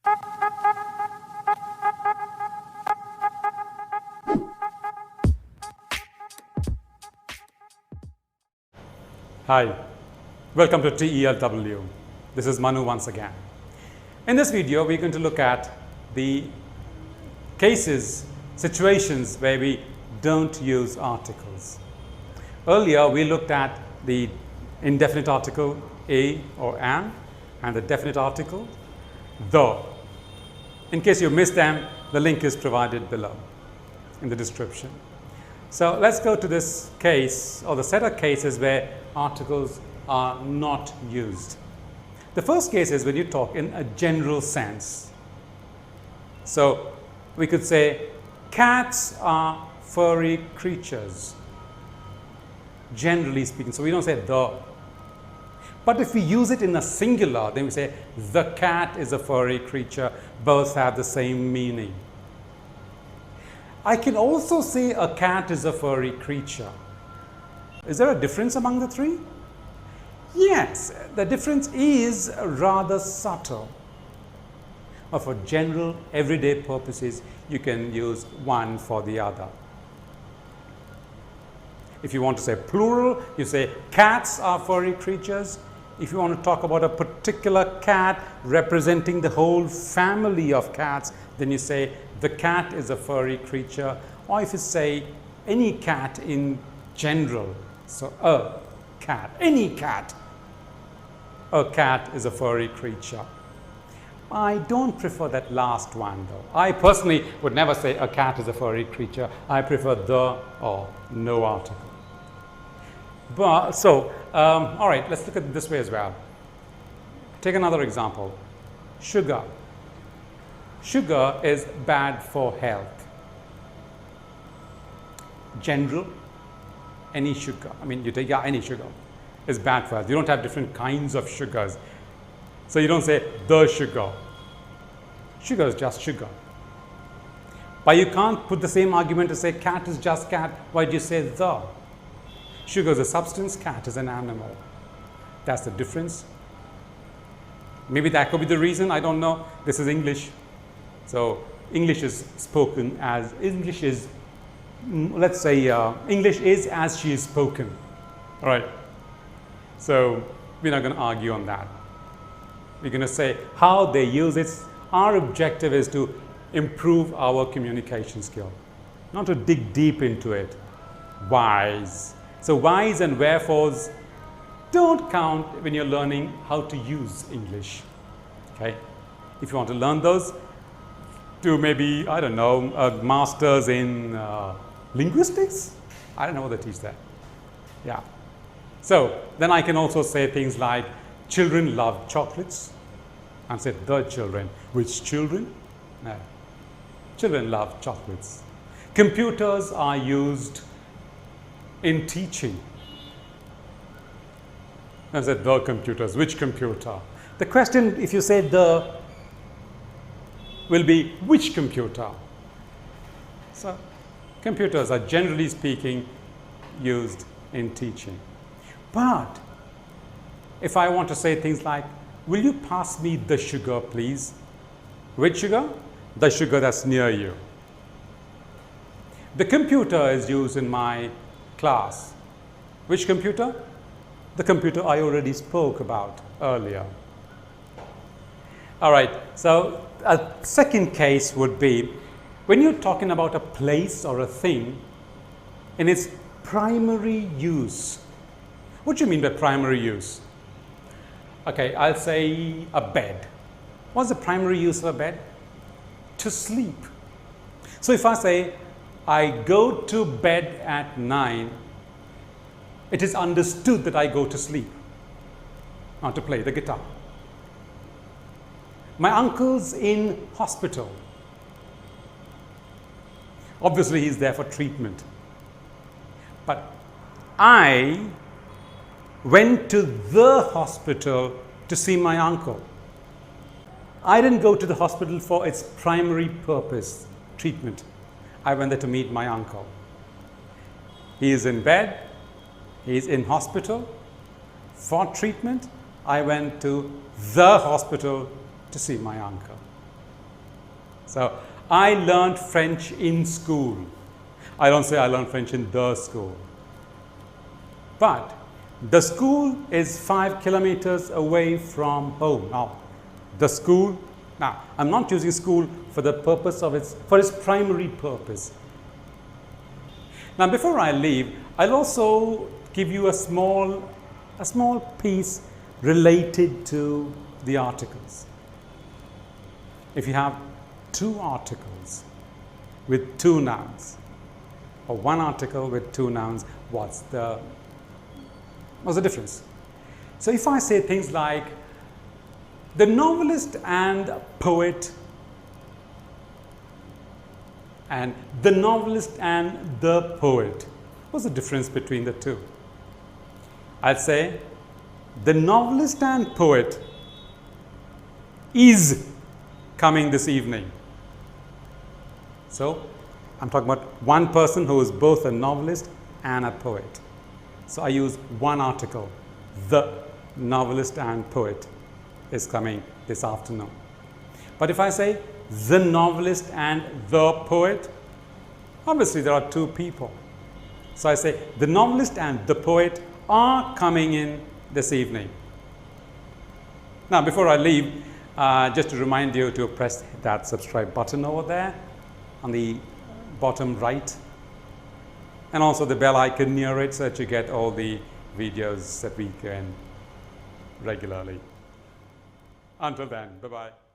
Hi, welcome to TELW. This is Manu once again. In this video, we're going to look at the cases, situations where we don't use articles. Earlier, we looked at the indefinite article a or an and the definite article the. In case you missed them, the link is provided below in the description. So let's go to this case or the set of cases where articles are not used. The first case is when you talk in a general sense. So we could say cats are furry creatures, generally speaking. So we don't say the. But if we use it in a singular, then we say the cat is a furry creature. Both have the same meaning. I can also say a cat is a furry creature. Is there a difference among the three? Yes, the difference is rather subtle. But for general, everyday purposes, you can use one for the other. If you want to say plural, you say cats are furry creatures. If you want to talk about a particular cat representing the whole family of cats, then you say the cat is a furry creature. Or if you say any cat in general, so a cat, any cat, a cat is a furry creature. I don't prefer that last one though. I personally would never say a cat is a furry creature. I prefer the or no article. But so, all right, let's look at it this way as well. Take another example. Sugar. Sugar is bad for health. General, any sugar. I mean, you take any sugar is bad for health. You don't have different kinds of sugars. So you don't say the sugar. Sugar is just sugar. But you can't put the same argument to say cat is just cat. Why do you say the? Sugar is a substance, cat is an animal. That's the difference. Maybe that could be the reason, I don't know. This is English. So English is spoken as, English is, let's say, English is as she is spoken. All right. So we're not going to argue on that. We're going to say how they use it. Our objective is to improve our communication skill, not to dig deep into it. Whys. So whys and wherefores don't count when you're learning how to use English. Okay? If you want to learn those, do maybe, I don't know, a master's in linguistics? I don't know what they teach there. Yeah. So then I can also say things like children love chocolates. And say the children. Which children? No. Children love chocolates. Computers are used in teaching. I said the computers. Which computer? The question, if you say the, will be which computer? So computers are generally speaking used in teaching. But if I want to say things like, will you pass me the sugar, please? Which sugar? The sugar that's near you. The computer is used in my class. Which computer? The computer I already spoke about earlier. All right, so a second case would be when you're talking about a place or a thing in its primary use. What do you mean by primary use? Okay, I'll say a bed. What's the primary use of a bed? To sleep. So if I say, I go to bed at 9, it is understood that I go to sleep, not to play the guitar. My uncle's in hospital. Obviously, he's there for treatment. But I went to the hospital to see my uncle. I didn't go to the hospital for its primary purpose, treatment. I went there to meet my uncle. He is in bed. He is in hospital for treatment. I went to the hospital to see my uncle. So I learned French in school. I don't say I learned French in the school. But the school is 5 kilometers away from home. Now, the school, now I'm not using school for the purpose of its primary purpose. Now, before I leave, I'll also give you a small piece related to the articles. If you have 2 articles with 2 nouns, or 1 article with 2 nouns, what's the difference? So if I say things like the novelist and poet, and the novelist and the poet, what's the difference between the 2? I'd say the novelist and poet is coming this evening. So I'm talking about one person who is both a novelist and a poet. So I use 1 article. The novelist and poet is coming this afternoon. But if I say the novelist and the poet, obviously there are 2 people. So I say the novelist and the poet are coming in this evening. Now, before I leave, just to remind you to press that subscribe button over there on the bottom right, and also the bell icon near it, so that you get all the videos that we can regularly. Until then, bye-bye.